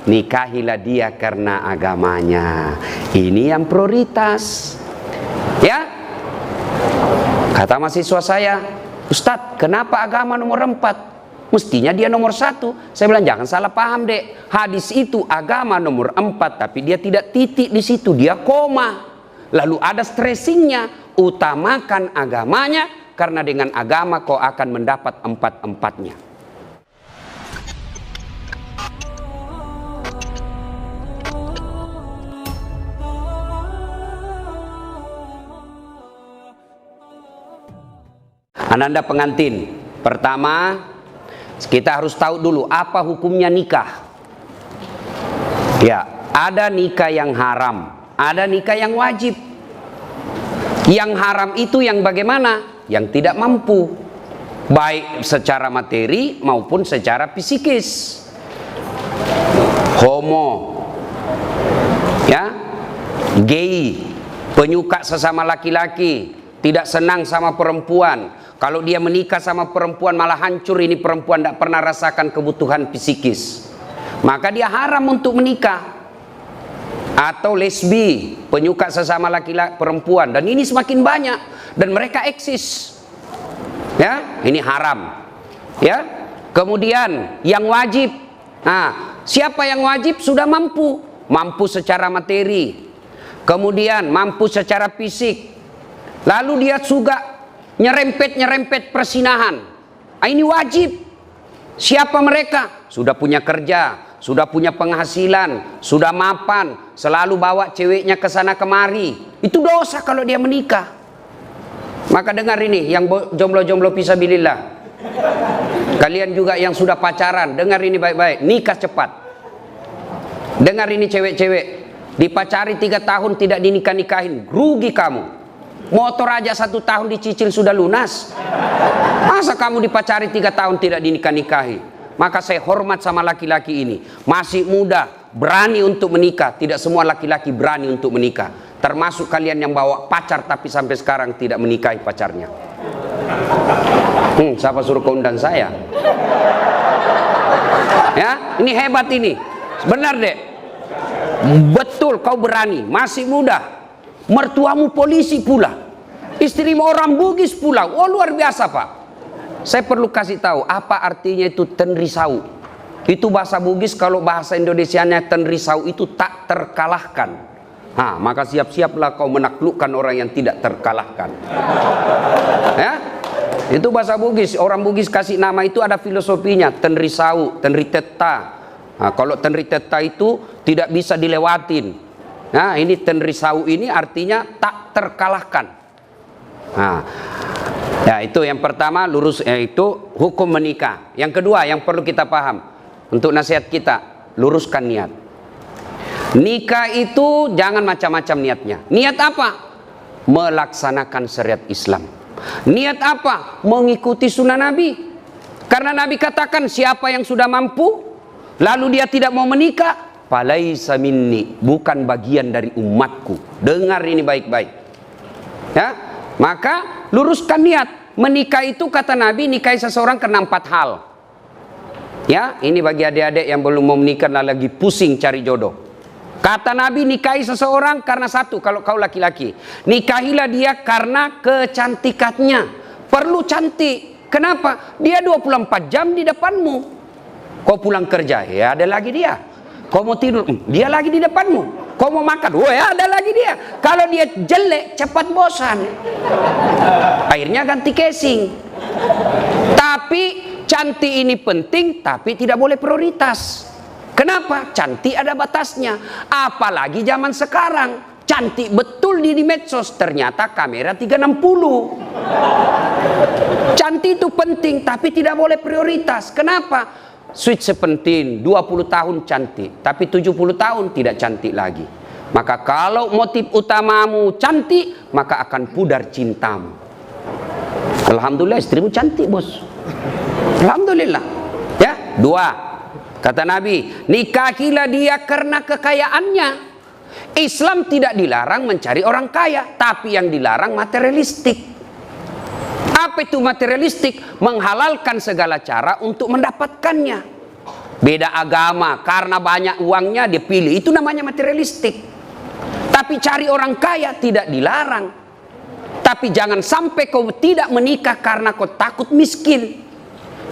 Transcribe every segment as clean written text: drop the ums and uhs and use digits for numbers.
nikahilah dia karena agamanya. Ini yang prioritas. Ya, kata mahasiswa saya, Ustadz, kenapa agama nomor 4? Mestinya dia nomor 1. Saya bilang, jangan salah paham dek. Hadis itu agama nomor 4, tapi dia tidak titik di situ, dia koma. Lalu ada stressingnya, utamakan agamanya, karena dengan agama kau akan mendapat 4-4-nya. Ananda pengantin, pertama kita harus tahu dulu apa hukumnya nikah. Ya, ada nikah yang haram, ada nikah yang wajib. Yang haram itu yang bagaimana? Yang tidak mampu, baik secara materi maupun secara psikis. Homo, ya, gay, penyuka sesama laki-laki, tidak senang sama perempuan. Kalau dia menikah sama perempuan malah hancur, ini perempuan tidak pernah rasakan kebutuhan psikis, maka dia haram untuk menikah. Atau lesbi, penyuka sesama laki-laki perempuan, dan ini semakin banyak dan mereka eksis. Ya, ini haram. Ya. Kemudian yang wajib. Nah, siapa yang wajib sudah mampu, mampu secara materi, kemudian mampu secara fisik. Lalu dia juga nyerempet persinahan. Ini wajib. Siapa mereka? Sudah punya kerja, sudah punya penghasilan, sudah mapan, selalu bawa ceweknya ke sana kemari. Itu dosa kalau dia menikah. Maka dengar ini, yang jomblo-jomblo fisabilillah. Kalian juga yang sudah pacaran, dengar ini baik-baik. Nikah cepat. Dengar ini cewek-cewek, dipacari 3 tahun tidak dinikah-nikahin, rugi kamu. Motor aja 1 tahun dicicil sudah lunas. Masa kamu dipacari 3 tahun tidak dinikah-nikahi? Maka saya hormat sama laki-laki ini. Masih muda, berani untuk menikah. Tidak semua laki-laki berani untuk menikah. Termasuk kalian yang bawa pacar tapi sampai sekarang tidak menikahi pacarnya. Siapa suruh kau undang saya? Ya, ini hebat ini. Benar dek. Betul kau berani, masih muda. Mertuamu polisi pula, istrimu orang Bugis pula. Oh luar biasa pak. Saya perlu kasih tahu apa artinya itu tenrisau. Itu bahasa Bugis, kalau bahasa Indonesianya tenrisau itu tak terkalahkan. Nah, maka siap-siaplah kau menaklukkan orang yang tidak terkalahkan. Ya, itu bahasa Bugis. Orang Bugis kasih nama itu ada filosofinya. Tenrisau, tenriteta. Nah, kalau tenriteta itu tidak bisa dilewatin. Nah, ini tenrisau ini artinya tak terkalahkan. Nah, ya itu yang pertama, lurus, itu hukum menikah. Yang kedua yang perlu kita paham untuk nasihat kita, luruskan niat. Nikah itu jangan macam-macam niatnya. Niat apa? Melaksanakan syariat Islam. Niat apa? Mengikuti sunnah Nabi. Karena Nabi katakan siapa yang sudah mampu lalu dia tidak mau menikah, falaisa minni, bukan bagian dari umatku. Dengar ini baik-baik. Ya, maka luruskan niat. Menikah itu kata Nabi, nikahi seseorang karena 4 hal. Ya, ini bagi adik-adik yang belum mau menikah lagi pusing cari jodoh. Kata Nabi, nikahi seseorang karena 1, kalau kau laki-laki, nikahilah dia karena kecantikannya. Perlu cantik. Kenapa? Dia 24 jam di depanmu. Kau pulang kerja, ya ada lagi dia. Kau mau tidur, dia lagi di depanmu. Kau mau makan, wah ya ada lagi dia. Kalau dia jelek, cepat bosan. Akhirnya ganti casing. Tapi cantik ini penting, tapi tidak boleh prioritas. Kenapa? Cantik ada batasnya. Apalagi zaman sekarang, cantik betul di medsos, ternyata kamera 360. Cantik itu penting, tapi tidak boleh prioritas. Kenapa? Switch sepenting 20 tahun cantik, tapi 70 tahun tidak cantik lagi. Maka kalau motif utamamu cantik, maka akan pudar cintamu. Alhamdulillah istrimu cantik bos. Alhamdulillah. Ya, 2. Kata Nabi, nikahilah dia karena kekayaannya. Islam tidak dilarang mencari orang kaya, tapi yang dilarang materialistik. Apa itu materialistik? Menghalalkan segala cara untuk mendapatkannya. Beda agama, karena banyak uangnya dia pilih. Itu namanya materialistik. Tapi cari orang kaya tidak dilarang. Tapi jangan sampai kau tidak menikah karena kau takut miskin.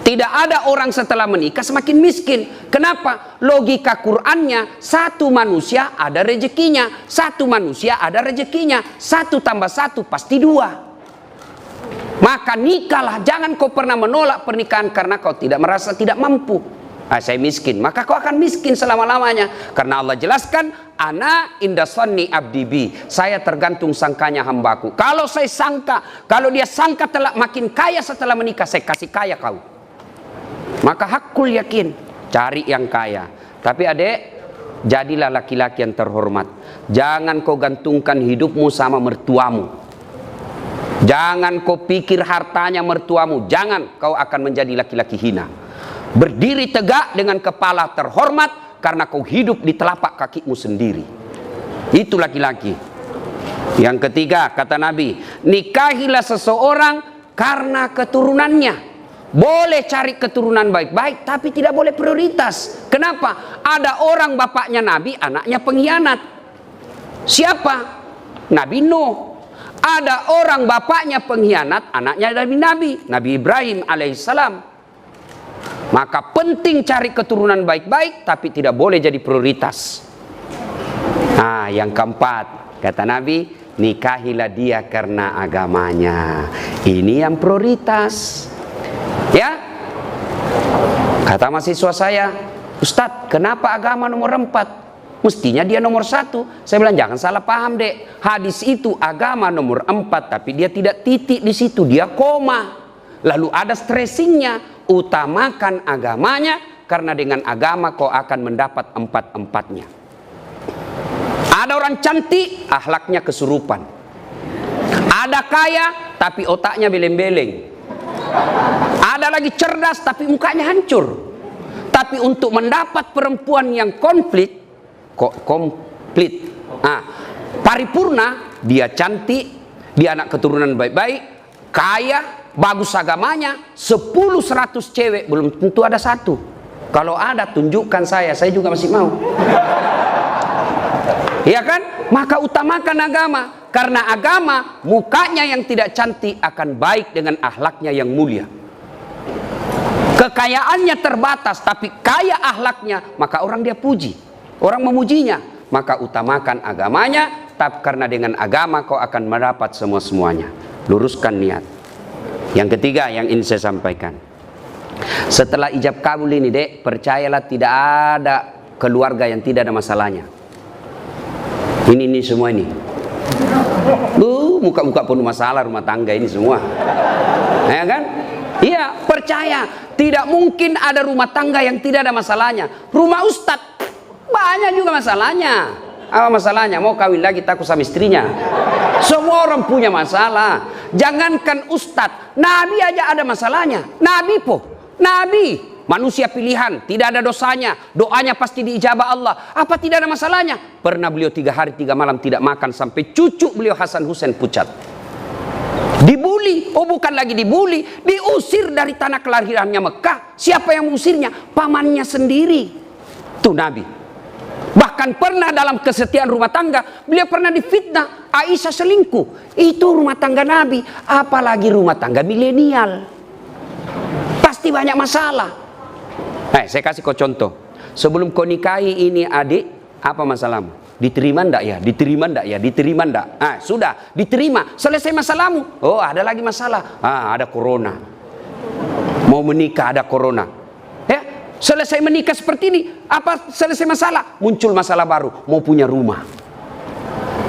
Tidak ada orang setelah menikah semakin miskin. Kenapa? Logika Qur'annya, satu manusia ada rezekinya. Satu manusia ada rezekinya. 1 tambah 1 pasti 2. Maka nikahlah. Jangan kau pernah menolak pernikahan karena kau tidak merasa tidak mampu. Saya miskin, maka kau akan miskin selama-lamanya. Karena Allah jelaskan, ana inda sanni abdi bi, saya tergantung sangkanya hambaku. Kalau saya sangka, kalau dia sangka telah makin kaya setelah menikah, saya kasih kaya kau. Maka hakul yakin, cari yang kaya. Tapi adek, jadilah laki-laki yang terhormat. Jangan kau gantungkan hidupmu sama mertuamu. Jangan kau pikir hartanya mertuamu. Jangan, kau akan menjadi laki-laki hina. Berdiri tegak dengan kepala terhormat karena kau hidup di telapak kakimu sendiri. Itu laki-laki. Yang ketiga, kata Nabi, nikahilah seseorang karena keturunannya. Boleh cari keturunan baik-baik, tapi tidak boleh prioritas. Kenapa? Ada orang bapaknya Nabi, anaknya pengkhianat. Siapa? Nabi Nuh. Ada orang bapaknya pengkhianat, anaknya Nabi Ibrahim alaihissalam. Maka penting cari keturunan baik-baik, tapi tidak boleh jadi prioritas. Nah, yang keempat, kata Nabi, nikahilah dia karena agamanya. Ini yang prioritas. Ya, kata mahasiswa saya, Ustadz, kenapa agama nomor 4? Mestinya dia nomor 1. Saya bilang, jangan salah paham dek. Hadis itu agama nomor 4, tapi dia tidak titik di situ, dia koma. Lalu ada stressingnya. Utamakan agamanya, karena dengan agama kau akan mendapat 4-empatnya. Ada orang cantik, akhlaknya kesurupan. Ada kaya, tapi otaknya beleng-beleng. Ada lagi cerdas, tapi mukanya hancur. Tapi untuk mendapat perempuan yang komplit, paripurna, dia cantik, dia anak keturunan baik-baik, kaya, bagus agamanya, 10-100 cewek belum tentu ada 1. Kalau ada tunjukkan saya juga masih mau. Ya kan? Maka utamakan agama, karena agama mukanya yang tidak cantik akan baik dengan akhlaknya yang mulia. Kekayaannya terbatas tapi kaya akhlaknya, maka orang dia puji, orang memujinya. Maka utamakan agamanya, tapi karena dengan agama kau akan mendapat semua-semuanya. Luruskan niat. Yang ketiga yang ingin saya sampaikan, setelah ijab kabul ini dek, percayalah tidak ada keluarga yang tidak ada masalahnya. Ini semua ini. Muka-muka penuh masalah rumah tangga ini semua. Ya kan? Iya, percaya. Tidak mungkin ada rumah tangga yang tidak ada masalahnya. Rumah ustadz banyak juga masalahnya. Apa masalahnya? Mau kawin lagi takut sama istrinya. Semua orang punya masalah. Jangankan ustadz, Nabi aja ada masalahnya. Nabi, manusia pilihan, tidak ada dosanya, doanya pasti diijabah Allah. Apa tidak ada masalahnya? Pernah beliau 3 hari 3 malam tidak makan sampai cucu beliau Hasan Husain pucat. Dibuli, bukan lagi dibuli, diusir dari tanah kelahirannya Mekah. Siapa yang mengusirnya? Pamannya sendiri. Tuh Nabi. Bahkan pernah dalam kesetiaan rumah tangga, beliau pernah difitnah, Aisyah selingkuh. Itu rumah tangga Nabi, apalagi rumah tangga milenial. Pasti banyak masalah. Saya kasih kau contoh. Sebelum kau nikahi ini adik, apa masalahmu? Diterima ndak ya? Diterima ndak ya? Diterima ndak? Sudah, diterima. Selesai masalahmu. Oh, ada lagi masalah. Ada corona. Mau menikah ada corona. Selesai menikah seperti ini, apa selesai masalah? Muncul masalah baru, mau punya rumah.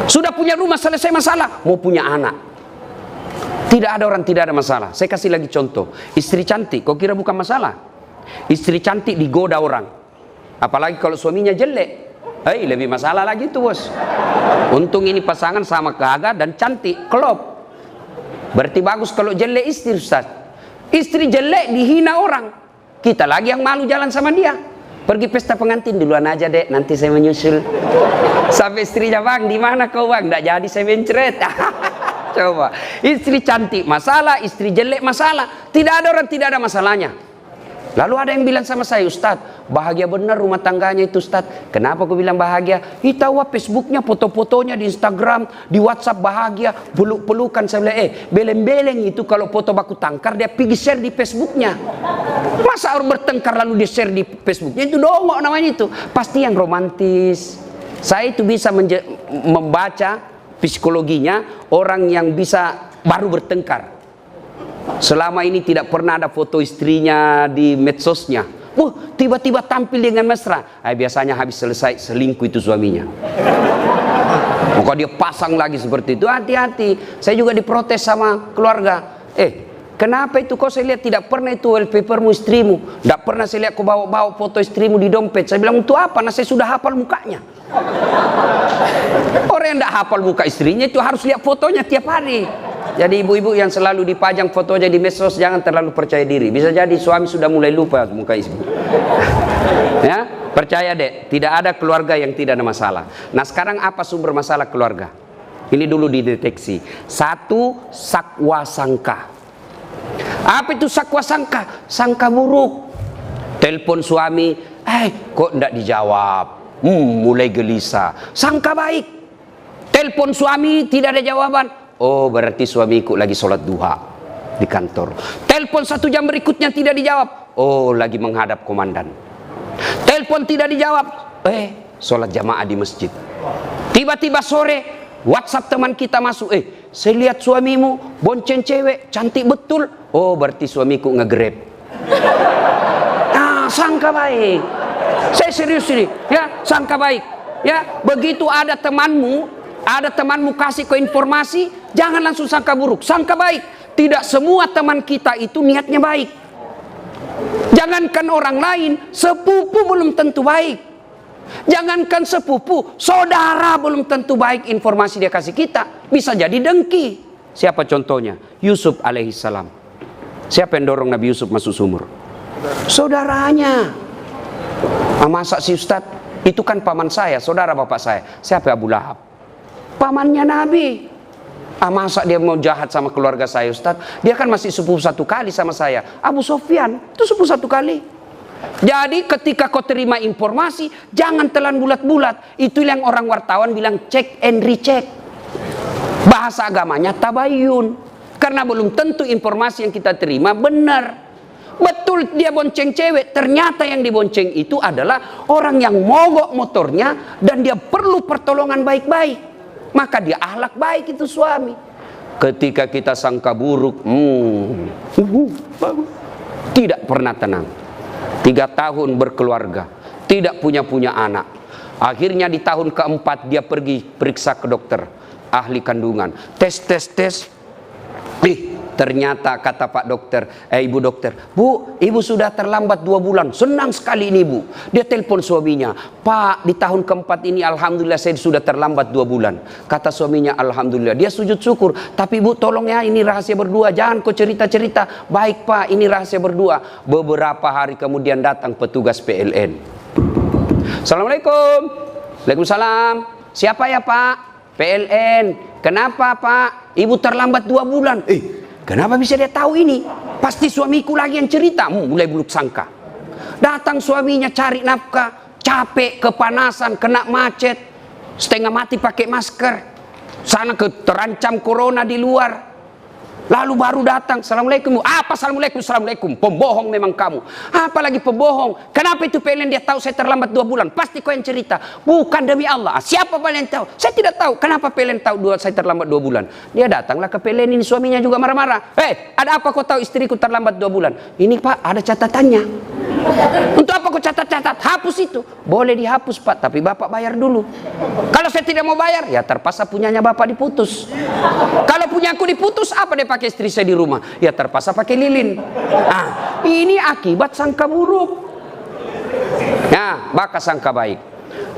Sudah punya rumah, selesai masalah, mau punya anak. Tidak ada orang tidak ada masalah. Saya kasih lagi contoh. Istri cantik, kau kira bukan masalah? Istri cantik digoda orang. Apalagi kalau suaminya jelek. Lebih masalah lagi tuh bos. Untung ini pasangan sama gagah dan cantik, klop. Berarti bagus kalau jelek istri Ustaz. Istri jelek dihina orang. Kita lagi yang malu jalan sama dia. Pergi pesta pengantin duluan aja dek, nanti saya menyusul. Sampai istrinya, bang di mana kau bang? Nggak jadi saya mencret. Coba, istri cantik masalah, istri jelek masalah. Tidak ada orang tidak ada masalahnya. Lalu ada yang bilang sama saya, Ustadz, bahagia benar rumah tangganya itu, Ustadz. Kenapa aku bilang bahagia? Tahu Facebooknya, foto-fotonya di Instagram, di WhatsApp bahagia, peluk-pelukan. Saya bilang, beleng-beleng itu kalau foto baku tangkar, dia pergi share di Facebooknya. Masa orang bertengkar lalu dia share di Facebooknya? Itu dongok namanya itu. Pasti yang romantis. Saya itu bisa membaca psikologinya orang yang bisa baru bertengkar. Selama ini tidak pernah ada foto istrinya di medsosnya. Tiba-tiba tampil dengan mesra. Biasanya habis selesai selingkuh itu suaminya. Maka dia pasang lagi seperti itu. Hati-hati. Saya juga diprotes sama keluarga. Kenapa itu kau saya lihat tidak pernah itu wallpapermu istrimu. Tidak pernah saya lihat kau bawa foto istrimu di dompet. Saya bilang, untuk apa? Nah, saya sudah hafal mukanya. Orang yang tidak hafal muka istrinya itu harus lihat fotonya tiap hari. Jadi ibu-ibu yang selalu dipajang fotonya di medsos, jangan terlalu percaya diri. Bisa jadi suami sudah mulai lupa muka istri. Ya, percaya deh, tidak ada keluarga yang tidak ada masalah. Nah, sekarang apa sumber masalah keluarga? Ini dulu dideteksi. Satu, sakwa sangka. Apa itu sakwa sangka? Sangka buruk. Telepon suami, kok tidak dijawab? Mulai gelisah. Sangka baik. Telepon suami tidak ada jawaban. Oh, berarti suamiku lagi sholat duha di kantor. Telepon 1 jam berikutnya tidak dijawab. Oh, lagi menghadap komandan. Telepon tidak dijawab. Sholat jamaah di masjid. Tiba-tiba sore, WhatsApp teman kita masuk. Saya lihat suamimu bonceng cewek, cantik betul. Oh, berarti suamiku nge-grab. Nah, sangka baik. Saya serius ini, ya, sangka baik. Ya, begitu ada temanmu kasih ke informasi, jangan langsung sangka buruk, sangka baik. Tidak semua teman kita itu niatnya baik. Jangankan orang lain, sepupu belum tentu baik. Jangankan sepupu, saudara belum tentu baik informasi dia kasih kita. Bisa jadi dengki. Siapa contohnya? Yusuf alaihissalam. Siapa yang dorong Nabi Yusuf masuk sumur? Saudaranya. Masa si Ustadz? Itu kan paman saya, saudara bapak saya. Siapa? Abu Lahab. Pamannya Nabi. Masa dia mau jahat sama keluarga saya, Ustaz? Dia kan masih sepupu 1 kali sama saya. Abu Sofyan itu sepupu 1 kali. Jadi ketika kau terima informasi, jangan telan bulat-bulat. Itu yang orang wartawan bilang check and recheck. Bahasa agamanya tabayun. Karena belum tentu informasi yang kita terima benar. Betul dia bonceng cewek, ternyata yang dibonceng itu adalah orang yang mogok motornya dan dia perlu pertolongan baik-baik. Maka dia akhlak baik itu suami. Ketika kita sangka buruk, tidak pernah tenang. 3 tahun berkeluarga, tidak punya anak. Akhirnya di tahun keempat dia pergi periksa ke dokter, ahli kandungan. Tes. Ternyata kata Pak Dokter, Ibu Dokter, Bu, Ibu sudah terlambat 2 bulan. Senang sekali ini Bu. Dia telepon suaminya, Pak, di tahun keempat ini Alhamdulillah saya sudah terlambat 2 bulan. Kata suaminya, Alhamdulillah. Dia sujud syukur. Tapi Bu, tolong ya, ini rahasia berdua. Jangan kau cerita-cerita. Baik Pak, ini rahasia berdua. Beberapa hari kemudian datang petugas PLN. Assalamualaikum. Waalaikumsalam. Siapa ya Pak? PLN. Kenapa Pak? Ibu terlambat 2 bulan. Kenapa bisa dia tahu ini? Pasti suamiku lagi yang cerita. Mulai buruk sangka. Datang suaminya cari nafkah, capek, kepanasan, kena macet, setengah mati pakai masker. Sana terancam corona di luar. Lalu baru datang, Assalamualaikum. Apa Assalamualaikum? Assalamualaikum. Pembohong memang kamu. Apalagi pembohong. Kenapa itu PLN dia tahu saya terlambat 2 bulan? Pasti kau yang cerita. Bukan demi Allah. Siapa PLN tahu? Saya tidak tahu. Kenapa PLN tahu saya terlambat 2 bulan? Dia datanglah ke PLN ini, suaminya juga marah-marah. Ada apa kau tahu istriku terlambat 2 bulan? Ini Pak, ada catatannya. Untuk apa kau catat-catat? Hapus itu. Boleh dihapus Pak, tapi Bapak bayar dulu. Kalau saya tidak mau bayar, ya terpaksa punyanya Bapak diputus. Kalau punyaku diputus, apa dia pakai istri saya di rumah? Ya terpaksa pakai lilin. Ini akibat sangka buruk. Ya, maka sangka baik.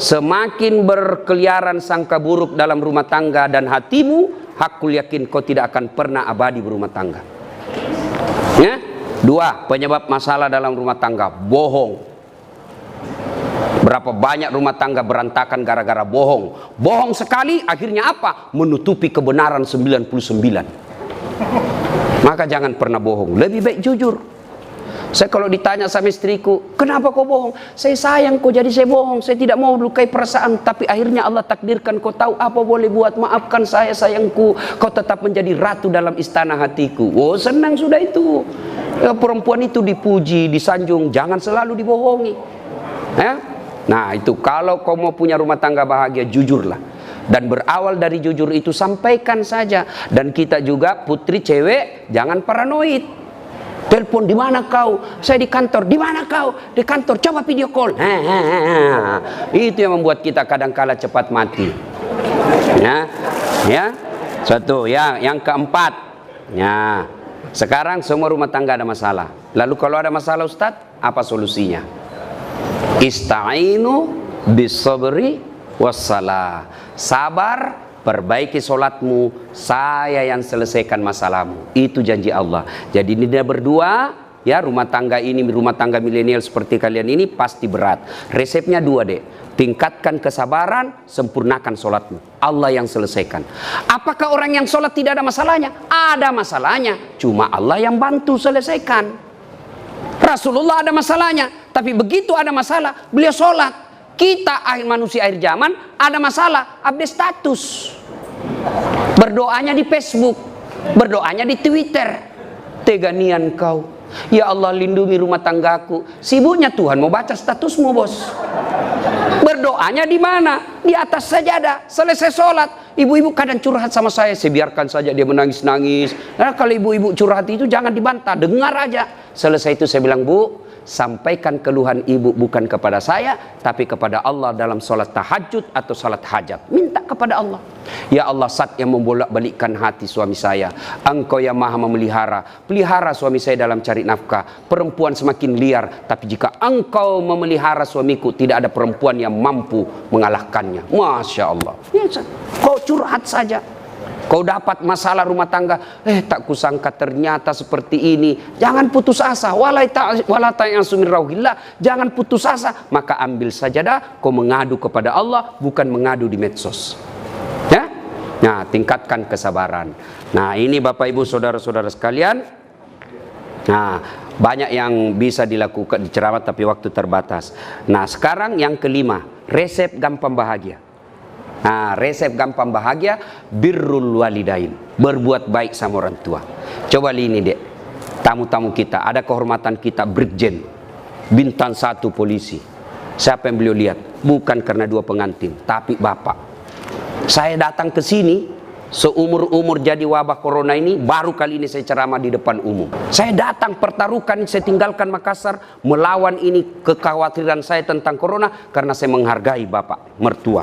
Semakin berkeliaran sangka buruk dalam rumah tangga dan hatimu, hakul yakin kau tidak akan pernah abadi berumah tangga. Ya? 2, penyebab masalah dalam rumah tangga, bohong. Berapa banyak rumah tangga berantakan gara-gara bohong. Bohong sekali, akhirnya apa? Menutupi kebenaran 99. Maka jangan pernah bohong. Lebih baik jujur. Saya kalau ditanya sama istriku, kenapa kau bohong? Saya sayang kau, jadi saya bohong. Saya tidak mau lukai perasaan. Tapi akhirnya Allah takdirkan kau tahu apa boleh buat. Maafkan saya sayangku. Kau tetap menjadi ratu dalam istana hatiku. Oh, senang sudah itu. Ya, perempuan itu dipuji, disanjung. Jangan selalu dibohongi. Ya? Nah itu, kalau kau mau punya rumah tangga bahagia, jujurlah. Dan berawal dari jujur itu, sampaikan saja. Dan kita juga, putri cewek, jangan paranoid. Telepon, di mana kau? Saya di kantor. Di mana kau? Di kantor. Coba video call. Itu yang membuat kita kadang-kala cepat mati. Ya, satu. Ya, yang keempat. Ya, sekarang semua rumah tangga ada masalah. Lalu kalau ada masalah, Ustadz, apa solusinya? Ista'inu bisabri wassalah. Sabar. Perbaiki solatmu, saya yang selesaikan masalahmu. Itu janji Allah. Jadi ini dia berdua, ya, rumah tangga ini, rumah tangga milenial seperti kalian ini pasti berat. Resepnya dua, Dek. Tingkatkan kesabaran, sempurnakan solatmu. Allah yang selesaikan. Apakah orang yang solat tidak ada masalahnya? Ada masalahnya. Cuma Allah yang bantu selesaikan. Rasulullah ada masalahnya. Tapi begitu ada masalah, beliau solat. Kita manusia akhir zaman ada masalah, update status. Berdoanya di Facebook, berdoanya di Twitter. Teganian kau. Ya Allah, lindungi rumah tanggaku. Sibuknya Tuhan mau baca statusmu, bos. Berdoanya di mana? Di atas sajadah. Selesai sholat, ibu-ibu kadang curhat sama saya biarkan saja dia menangis-nangis. Nah, kalau ibu-ibu curhat itu jangan dibantah, dengar aja. Selesai itu saya bilang, Bu, sampaikan keluhan ibu bukan kepada saya, tapi kepada Allah dalam sholat tahajud atau sholat hajat. Minta kepada Allah. Ya Allah, Zat yang membolak-balikkan hati suami saya. Engkau yang maha memelihara. Pelihara suami saya dalam cari nafkah. Perempuan semakin liar, tapi jika engkau memelihara suamiku, tidak ada perempuan yang mampu mengalahkannya. Masya Allah. Ya, kau curhat saja. Kau dapat masalah rumah tangga, tak kusangka ternyata seperti ini. Jangan putus asa. Jangan putus asa. Maka ambil sajadah, kau mengadu kepada Allah, bukan mengadu di medsos. Ya? Nah, tingkatkan kesabaran. Nah, ini Bapak Ibu saudara-saudara sekalian. Nah, banyak yang bisa dilakukan di ceramah, tapi waktu terbatas. Nah, sekarang yang kelima, resep gampang bahagia. Nah, resep gampang bahagia, birrul walidain, berbuat baik sama orang tua. Coba ini, Dek, tamu-tamu kita, ada kehormatan kita, Brigjen, bintang 1 polisi. Siapa yang beliau lihat? Bukan karena 2 pengantin, tapi Bapak. Saya datang ke sini, seumur-umur jadi wabah corona ini, baru kali ini saya ceramah di depan umum. Saya datang pertaruhkan, saya tinggalkan Makassar, melawan ini kekhawatiran saya tentang corona, karena saya menghargai Bapak, mertua.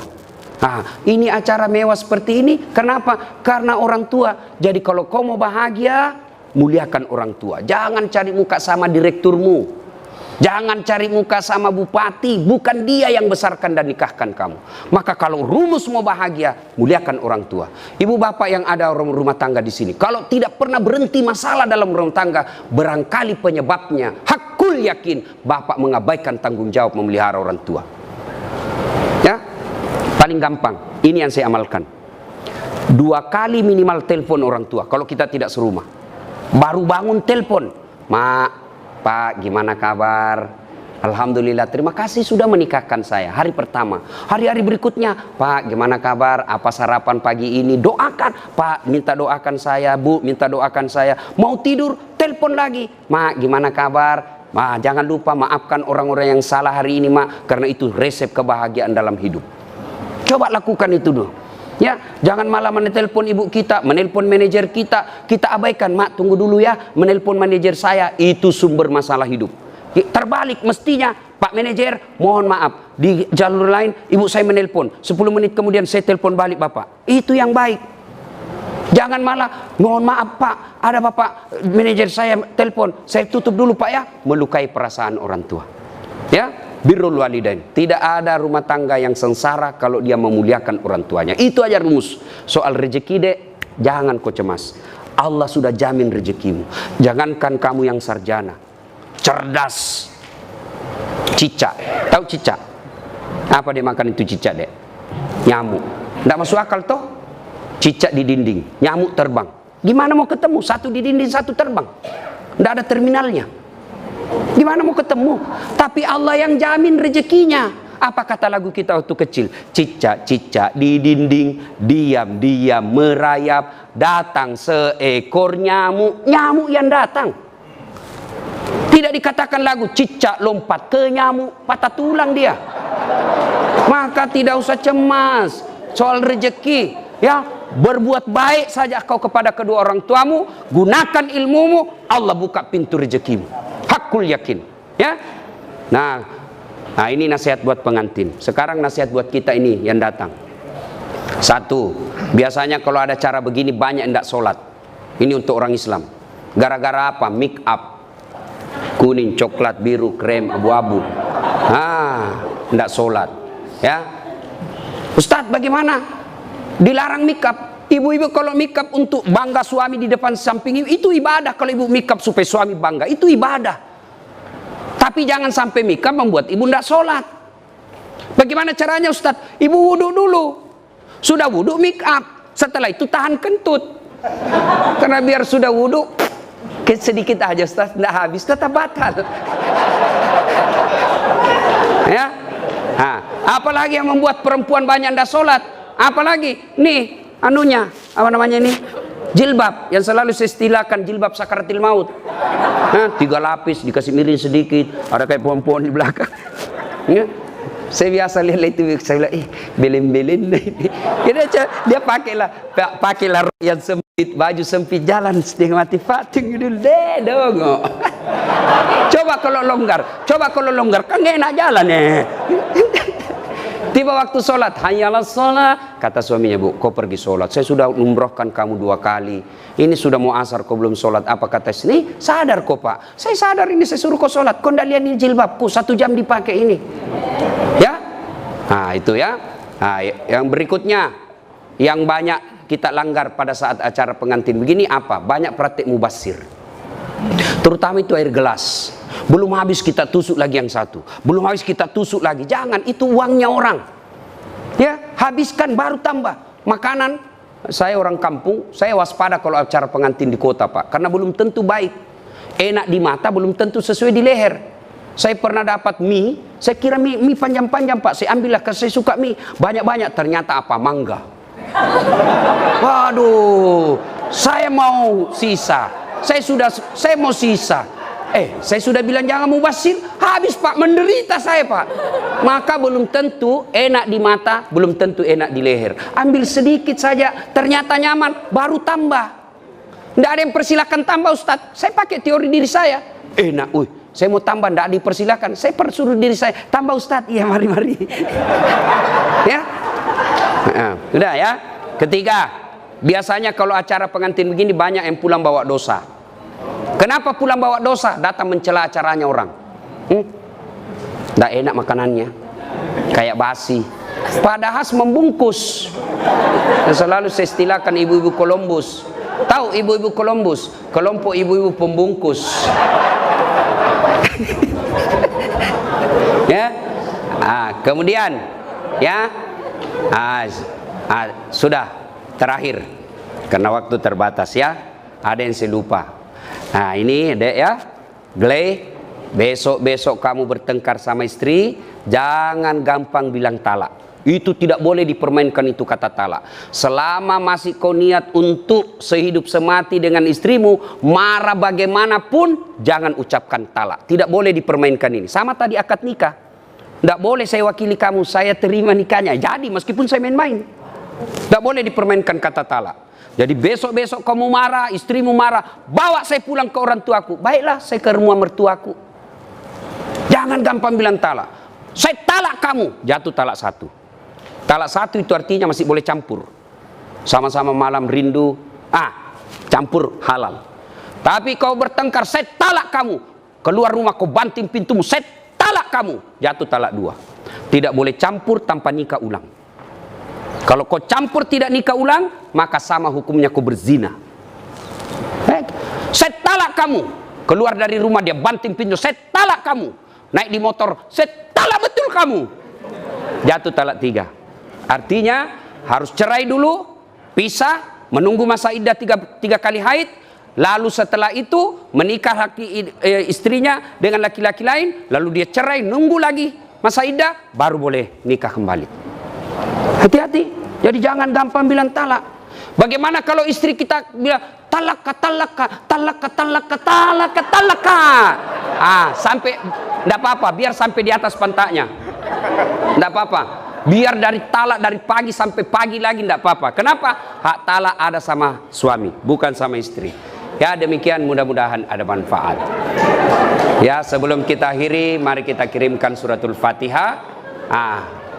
Nah, ini acara mewah seperti ini. Kenapa? Karena orang tua. Jadi kalau kau mau bahagia, muliakan orang tua. Jangan cari muka sama direkturmu. Jangan cari muka sama bupati. Bukan dia yang besarkan dan nikahkan kamu. Maka kalau rumus mau bahagia, muliakan orang tua. Ibu bapak yang ada rumah tangga di sini, kalau tidak pernah berhenti masalah dalam rumah tangga, barangkali penyebabnya, hakul yakin, bapak mengabaikan tanggung jawab memelihara orang tua. Ya. Paling gampang, ini yang saya amalkan. 2 kali minimal telepon orang tua. Kalau kita tidak serumah, baru bangun telepon, Mak, Pak, gimana kabar? Alhamdulillah, terima kasih sudah menikahkan saya. Hari pertama, hari-hari berikutnya, Pak, gimana kabar? Apa sarapan pagi ini? Doakan, Pak, minta doakan saya, Bu, minta doakan saya. Mau tidur, telepon lagi, Mak, gimana kabar? Ma, jangan lupa maafkan orang-orang yang salah hari ini, Mak, karena itu resep kebahagiaan dalam hidup. Coba lakukan itu dulu. Ya, jangan malah menelpon ibu kita, menelpon manajer kita abaikan. Mak, tunggu dulu ya, menelpon manajer saya, itu sumber masalah hidup. Terbalik mestinya, Pak manajer, mohon maaf, di jalur lain ibu saya menelpon, 10 menit kemudian saya telepon balik Bapak. Itu yang baik. Jangan malah, mohon maaf Pak, ada Bapak manajer saya telepon, saya tutup dulu Pak ya, melukai perasaan orang tua. Ya. Birrul walidain. Tidak ada rumah tangga yang sengsara kalau dia memuliakan orang tuanya. Itu aja rumus. Soal rezeki, Dek, jangan kau cemas. Allah sudah jamin rezekimu. Jangankan kamu yang sarjana, cerdas, cicak. Tahu cicak? Apa dia makan itu cicak, Dek? Nyamuk. Tidak masuk akal toh? Cicak di dinding, nyamuk terbang. Gimana mau ketemu? Satu di dinding, satu terbang. Tidak ada terminalnya. Gimana mau ketemu? Tapi Allah yang jamin rezekinya. Apa kata lagu kita waktu kecil? Cicak-cicak di dinding, diam-diam merayap, datang seekor nyamuk. Nyamuk yang datang. Tidak dikatakan lagu cicak lompat ke nyamuk, patah tulang dia. Maka tidak usah cemas soal rezeki, ya. Berbuat baik saja kau kepada kedua orang tuamu, gunakan ilmumu, Allah buka pintu rezekimu. Hakul yakin, ya. Nah, ini nasihat buat pengantin. Sekarang nasihat buat kita ini yang datang. Satu, biasanya kalau ada cara begini banyak yang tidak sholat. Ini untuk orang Islam. Gara-gara apa? Make up. Kuning, coklat, biru, krem, abu-abu. Tidak sholat. Ya, Ustadz bagaimana? Dilarang make up. Ibu-ibu kalau make up untuk bangga suami di depan samping itu ibadah. Kalau ibu make up supaya suami bangga, itu ibadah. Tapi jangan sampai make up membuat ibu tidak sholat. Bagaimana caranya Ustadz? Ibu wudhu dulu. Sudah wudhu make up. Setelah itu tahan kentut. Karena biar sudah wudhu sedikit aja Ustadz, tidak habis, tetap batal. Ya. Apalagi yang membuat perempuan banyak tidak sholat. Apalagi nih anunya, apa namanya ini, jilbab yang selalu saya istilahkan jilbab sakaratil maut. 3 lapis dikasih miring sedikit, ada kayak pohon-pohon di belakang. Ya. Saya biasa lihat itu, saya bilang, belen-belen. Dia pakailah yang sempit, baju sempit, jalan setengah mati fating gitu dong. Coba kalau longgar, kan gak enak jalan ya. Tiba waktu sholat, hayalah sholat, kata suaminya, Bu, kau pergi sholat. Saya sudah umrohkan kamu 2 kali. Ini sudah mau asar, kau belum sholat. Apa kata sini? Sadar kau Pak. Saya sadar ini, saya suruh kau sholat. Kau ndak lihat ini jilbabku, 1 jam dipakai ini. Ya, itu ya. Yang berikutnya, yang banyak kita langgar pada saat acara pengantin begini apa? Banyak praktik mubazir. Terutama itu air gelas. Belum habis kita tusuk lagi yang satu. Belum habis kita tusuk lagi. Jangan, itu uangnya orang. Ya, habiskan baru tambah. Makanan, saya orang kampung, saya waspada kalau acara pengantin di kota Pak. Karena belum tentu baik. Enak di mata, belum tentu sesuai di leher. Saya pernah dapat mie, saya kira mie panjang-panjang Pak. Saya ambillah, karena saya suka mie. Banyak-banyak, ternyata apa? Mangga. Waduh, saya mau sisa. Saya mau sisa. Saya sudah bilang jangan mubazir, habis Pak, menderita saya Pak. Maka belum tentu enak di mata, belum tentu enak di leher. Ambil sedikit saja, ternyata nyaman, baru tambah. Tidak ada yang persilakan tambah Ustadz. Saya pakai teori diri saya. Enak, saya mau tambah, tidak dipersilakan. Saya persuruh diri saya, tambah Ustadz. Iya, mari. Ya, sudah ya. Ketiga, biasanya kalau acara pengantin begini banyak yang pulang bawa dosa. Kenapa pulang bawa dosa? Datang mencela acaranya orang. Tidak enak makanannya, kayak basi. Padahal membungkus. Dan selalu saya istilahkan ibu-ibu Columbus. Tahu ibu-ibu Columbus? Kelompok ibu-ibu pembungkus. Ya. Kemudian, ya. Sudah terakhir, karena waktu terbatas ya. Ada yang saya lupa. Ini dek ya, Gley, besok kamu bertengkar sama istri, jangan gampang bilang talak. Itu tidak boleh dipermainkan itu kata talak. Selama masih kau niat untuk sehidup semati dengan istrimu, marah bagaimanapun, jangan ucapkan talak. Tidak boleh dipermainkan ini. Sama tadi akad nikah. Tidak boleh saya wakili kamu, saya terima nikahnya. Jadi meskipun saya main-main. Tidak boleh dipermainkan kata talak. Jadi besok-besok kamu marah, istrimu marah, bawa saya pulang ke orang tuaku. Baiklah, saya ke rumah mertuaku. Jangan gampang bilang talak. Saya talak kamu, jatuh talak 1. Talak 1 itu artinya masih boleh campur. Sama-sama malam rindu, campur halal. Tapi kau bertengkar, saya talak kamu. Keluar rumah kau banting pintumu, saya talak kamu. Jatuh talak 2. Tidak boleh campur tanpa nikah ulang. Kalau kau campur tidak nikah ulang, maka sama hukumnya kau berzina. Saya talak kamu. Keluar dari rumah dia banting pintu, saya talak kamu. Naik di motor, saya talak betul kamu. Jatuh talak 3. Artinya harus cerai dulu, pisah, menunggu masa iddah 3 kali haid. lalu setelah itu menikah istrinya dengan laki-laki lain, lalu dia cerai, nunggu lagi masa iddah, baru boleh nikah kembali. Hati-hati, jadi jangan gampang bilang talak. Bagaimana kalau istri kita bilang talaka, talaka, talaka, talaka, talaka, talaka, sampai, tidak apa-apa, biar sampai di atas pantatnya, tidak apa-apa. Biar dari talak dari pagi sampai pagi lagi tidak apa-apa. Kenapa? Hak talak ada sama suami, bukan sama istri. Ya, demikian, mudah-mudahan ada manfaat. Ya, sebelum kita akhiri, mari kita kirimkan suratul Fatihah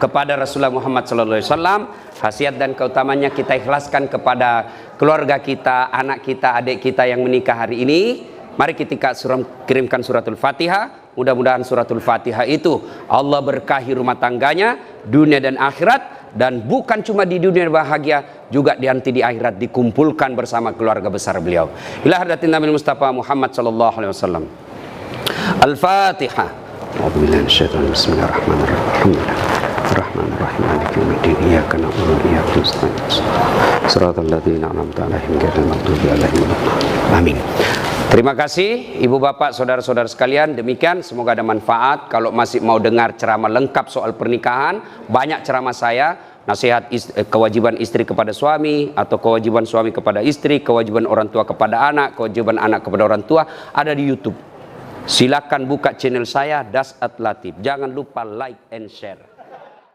kepada Rasulullah Muhammad SAW. Khasiat dan keutamanya kita ikhlaskan kepada keluarga kita, anak kita, adik kita yang menikah hari ini. Mari kita kirimkan suratul Fatihah. Mudah-mudahan suratul Fatihah itu Allah berkahi rumah tangganya, dunia dan akhirat, dan bukan cuma di dunia bahagia, juga nanti di akhirat dikumpulkan bersama keluarga besar beliau. Ila hadratin Nabi Mustafa Muhammad sallallahu alaihi wasallam. Al-Fatihah. Bismillahirrahmanirrahim. Rahmanirrahim. Maliki yaumiddin. Iyyaka na'budu wa iyyaka nasta'in. Shiratal ladzina an'amta 'alaihim ghairil maghdubi 'alaihim waladdallin. Amin. Terima kasih Ibu Bapak, saudara-saudara sekalian. Demikian, semoga ada manfaat. Kalau masih mau dengar ceramah lengkap soal pernikahan, banyak ceramah saya, nasihat kewajiban istri kepada suami, atau kewajiban suami kepada istri, kewajiban orang tua kepada anak, kewajiban anak kepada orang tua, ada di YouTube. Silakan buka channel saya, Das At Latif. Jangan lupa like and share.